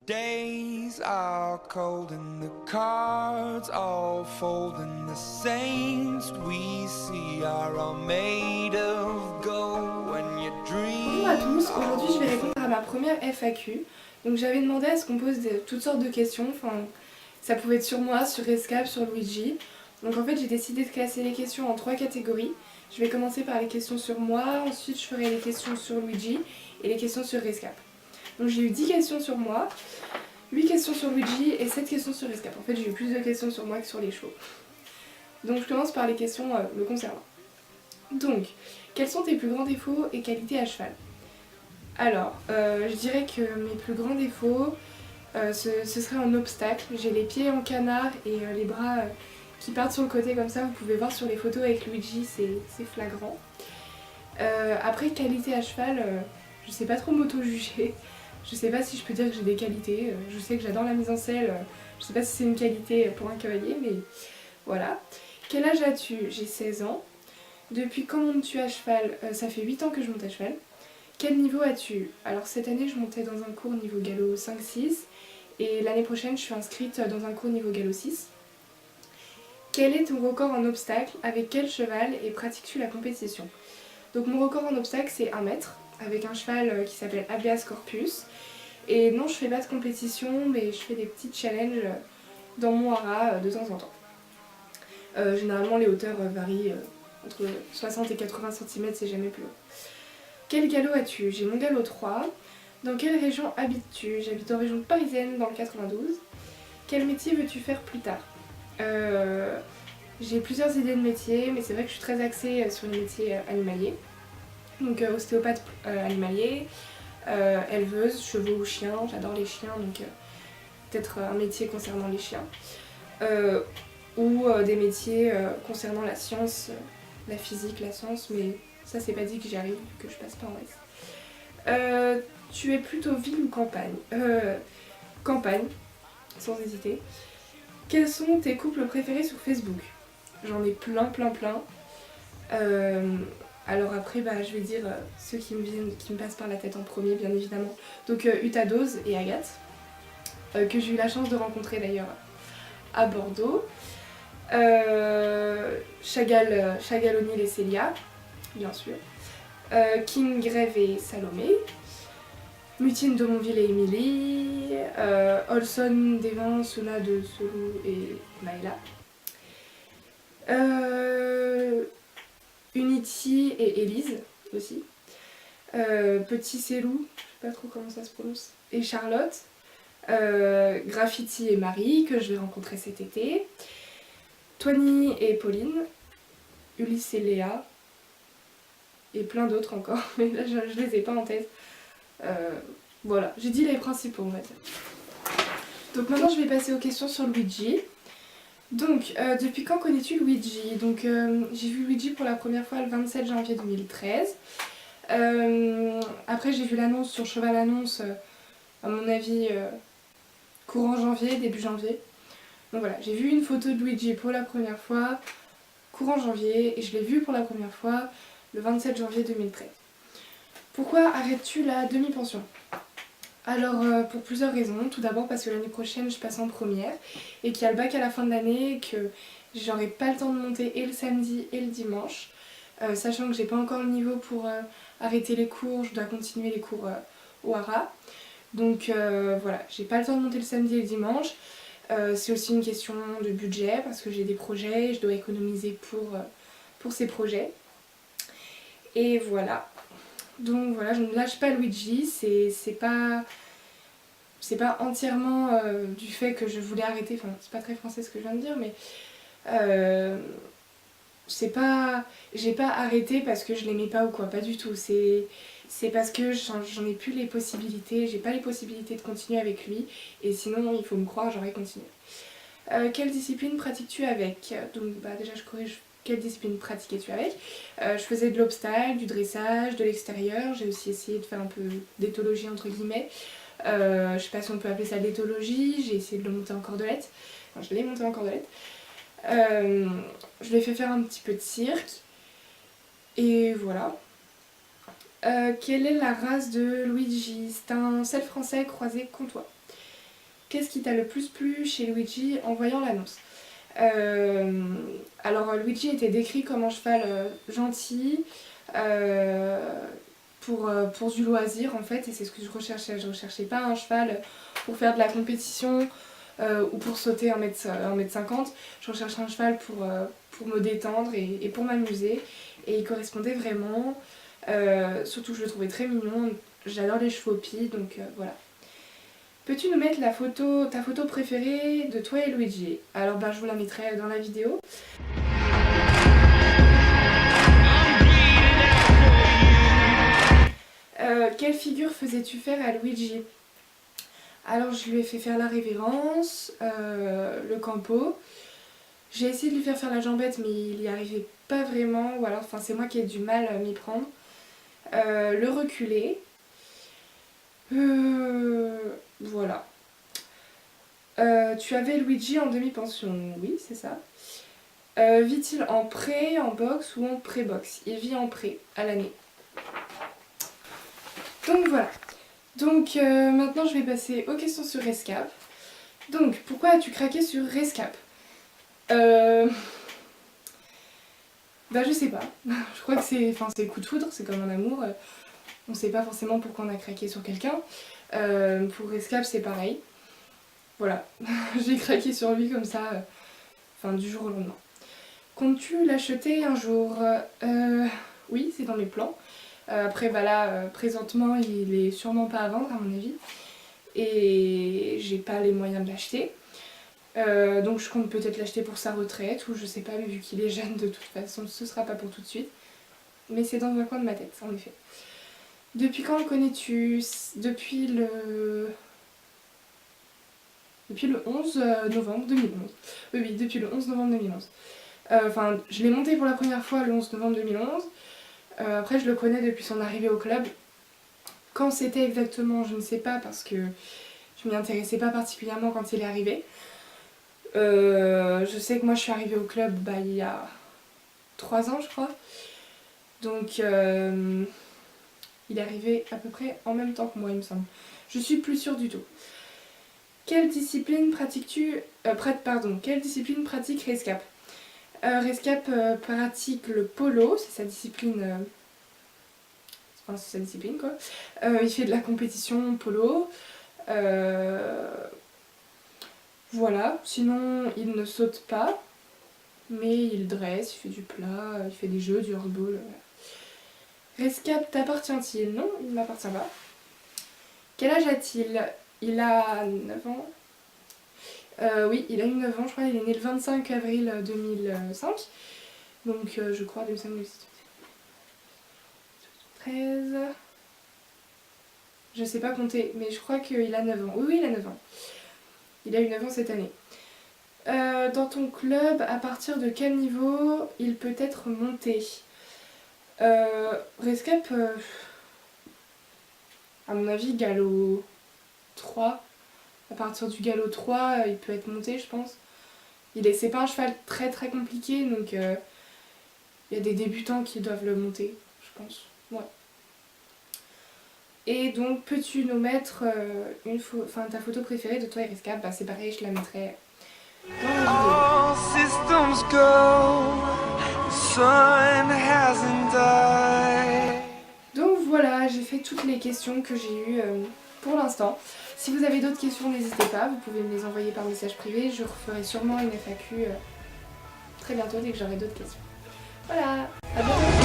Days are cold and the cards all fold and the saints we see are all made of gold when your Bonjour à dreams tous, aujourd'hui je vais répondre à ma première FAQ. Donc j'avais demandé à ce qu'on pose toutes sortes de questions, ça pouvait être sur moi, sur Rescap, sur Luigi. Donc en fait j'ai décidé de classer les questions en 3 catégories. Je vais commencer par les questions sur moi, ensuite je ferai les questions sur Luigi et les questions sur Rescap. Donc j'ai eu 10 questions sur moi, 8 questions sur Luigi et 7 questions sur Rescap. En fait j'ai eu plus de questions sur moi que sur les chevaux. Donc je commence par les questions me concernant. Donc, quels sont tes plus grands défauts et qualités à cheval? Alors, je dirais que mes plus grands défauts, ce serait un obstacle. J'ai les pieds en canard et les bras qui partent sur le côté comme ça. Vous pouvez voir sur les photos avec Luigi, c'est flagrant. Après, qualité à cheval, je sais pas trop m'auto-juger. Je sais pas si je peux dire que j'ai des qualités. Je sais que j'adore la mise en selle. Je sais pas si c'est une qualité pour un cavalier, mais voilà. Quel âge as-tu? J'ai 16 ans. Depuis quand montes-tu à cheval? Ça fait 8 ans que je monte à cheval. Quel niveau as-tu? Alors cette année je montais dans un cours niveau galop 5-6 et l'année prochaine je suis inscrite dans un cours niveau galop 6. Quel est ton record en obstacle? Avec quel cheval et pratiques-tu la compétition? Donc mon record en obstacle c'est 1 mètre avec un cheval qui s'appelle Habeas Corpus. Et non, je fais pas de compétition mais je fais des petits challenges dans mon hara de temps en temps. Généralement les hauteurs varient entre 60 et 80 cm, c'est jamais plus haut. Quel galop as-tu? J'ai mon galop 3. Dans quelle région habites-tu? J'habite en région parisienne dans le 92. Quel métier veux-tu faire plus tard? J'ai plusieurs idées de métiers, mais c'est vrai que je suis très axée sur les métiers animaliers. Donc ostéopathe animalier, éleveuse, chevaux ou chiens, j'adore les chiens, donc peut-être un métier concernant les chiens. Ou des métiers concernant la science, la physique, la science, mais ça c'est pas dit que j'y arrive, que je passe pas en S. Tu es plutôt ville ou campagne? Campagne, sans hésiter. Quels sont tes couples préférés sur Facebook? J'en ai plein. Alors après, je vais dire ceux qui me passent par la tête en premier, bien évidemment. Donc Utadose et Agathe, que j'ai eu la chance de rencontrer d'ailleurs à Bordeaux. Chagall O'Neill et Célia, bien sûr. King Greve et Salomé. Mutine de Monville et Émilie. Olson, Devin, Suna de Solou et Maëla. Unity et Élise aussi. Petit Célou, je sais pas trop comment ça se prononce. Et Charlotte. Graffiti et Marie, que je vais rencontrer cet été. Tony et Pauline. Ulysse et Léa. Et plein d'autres encore, mais là je les ai pas en tête. Voilà, j'ai dit les principaux on va dire. Donc maintenant je vais passer aux questions sur Luigi. Donc depuis quand connais-tu Luigi? Donc j'ai vu Luigi pour la première fois le 27 janvier 2013. Après j'ai vu l'annonce sur Cheval Annonce, à mon avis courant janvier, début janvier. Donc voilà, j'ai vu une photo de Luigi pour la première fois courant janvier et je l'ai vu pour la première fois le 27 janvier 2013. Pourquoi arrêtes-tu la demi-pension? Alors pour plusieurs raisons. Tout d'abord parce que l'année prochaine je passe en première et qu'il y a le bac à la fin de l'année et que j'aurai pas le temps de monter et le samedi et le dimanche. Sachant que j'ai pas encore le niveau pour arrêter les cours, je dois continuer les cours au hara. Donc voilà, j'ai pas le temps de monter le samedi et le dimanche. C'est aussi une question de budget parce que j'ai des projets, je dois économiser pour ces projets. Et voilà. Donc voilà, je ne lâche pas Luigi, c'est pas entièrement du fait que je voulais arrêter, enfin c'est pas très français ce que je viens de dire, mais j'ai pas arrêté parce que je l'aimais pas ou quoi, pas du tout, c'est parce que j'en ai plus les possibilités, j'ai pas les possibilités de continuer avec lui, et sinon il faut me croire, j'aurais continué. Quelle discipline pratiques-tu avec? Donc déjà je corrige. Quelle discipline pratiquais-tu avec? Je faisais de l'obstacle, du dressage, de l'extérieur. J'ai aussi essayé de faire un peu d'éthologie entre guillemets. Je sais pas si on peut appeler ça l'éthologie. J'ai essayé de le monter en cordelette. Enfin, je l'ai monté en cordelette. Je lui ai fait faire un petit peu de cirque. Et voilà. Quelle est la race de Luigi? C'est un selle français croisé comtois. qu'est-ce qui t'a le plus plu chez Luigi en voyant l'annonce? Alors Luigi était décrit comme un cheval gentil, pour du loisir en fait, et c'est ce que je recherchais. Je recherchais pas un cheval pour faire de la compétition ou pour sauter 1m50. Je recherchais un cheval pour me détendre et pour m'amuser, et il correspondait vraiment. Surtout je le trouvais très mignon, j'adore les chevaux pis, donc voilà. Peux-tu nous mettre ta photo préférée de toi et Luigi? Alors je vous la mettrai dans la vidéo. Quelle figure faisais-tu faire à Luigi? Alors je lui ai fait faire la révérence, le campo. J'ai essayé de lui faire la jambette, mais il n'y arrivait pas vraiment, ou alors c'est moi qui ai du mal à m'y prendre. Le reculé. Voilà. Tu avais Luigi en demi-pension, oui c'est ça. Vit-il en pré, en box ou en pré-box? Il vit en pré à l'année. Donc voilà. Donc maintenant je vais passer aux questions sur Rescap. Donc pourquoi as-tu craqué sur Rescap? Je sais pas. Je crois que c'est coup de foudre, c'est comme un amour. On sait pas forcément pourquoi on a craqué sur quelqu'un. Pour Rescap c'est pareil. Voilà, j'ai craqué sur lui comme ça, du jour au lendemain. Comptes-tu l'acheter un jour? Oui, c'est dans mes plans. Après là, présentement il est sûrement pas à vendre à mon avis. Et j'ai pas les moyens de l'acheter. Donc je compte peut-être l'acheter pour sa retraite, ou je sais pas, mais vu qu'il est jeune de toute façon ce sera pas pour tout de suite. Mais c'est dans un coin de ma tête, en effet. Depuis quand le connais-tu? Depuis le 11 novembre 2011. Oui, depuis le 11 novembre 2011. Je l'ai monté pour la première fois le 11 novembre 2011. Après je le connais depuis son arrivée au club. Quand c'était exactement, je ne sais pas, parce que je m'y intéressais pas particulièrement quand il est arrivé. Je sais que moi je suis arrivée au club il y a 3 ans je crois. Donc il est arrivé à peu près en même temps que moi il me semble. Je suis plus sûre du tout. Quelle discipline pratiques-tu quelle discipline pratique Rescap? Rescap pratique le polo, c'est sa discipline. C'est sa discipline quoi. Il fait de la compétition polo. Voilà, sinon il ne saute pas, mais il dresse, il fait du plat, il fait des jeux, du handball. Rescap t'appartient-il? Non, il ne m'appartient pas. Quel âge a-t-il? Il a 9 ans. Oui, il a eu 9 ans, je crois, il est né le 25 avril 2005. Donc je crois 2005, 13... Je sais pas compter, mais je crois qu'il a 9 ans. Oui, il a 9 ans. Il a eu 9 ans cette année. Dans ton club, à partir de quel niveau il peut être monté? Rescap, à mon avis, galop 3. À partir du galop 3, il peut être monté, je pense. C'est pas un cheval très très compliqué, donc il y a des débutants qui doivent le monter, je pense. Ouais. Et donc, peux-tu nous mettre ta photo préférée de toi et Rescap? C'est pareil, je la mettrai dans la vidéo. All systems go, the sun hasn't died. Donc voilà, j'ai fait toutes les questions que j'ai eues pour l'instant. Si vous avez d'autres questions, n'hésitez pas, vous pouvez me les envoyer par message privé. Je referai sûrement une FAQ très bientôt dès que j'aurai d'autres questions. Voilà, à bientôt.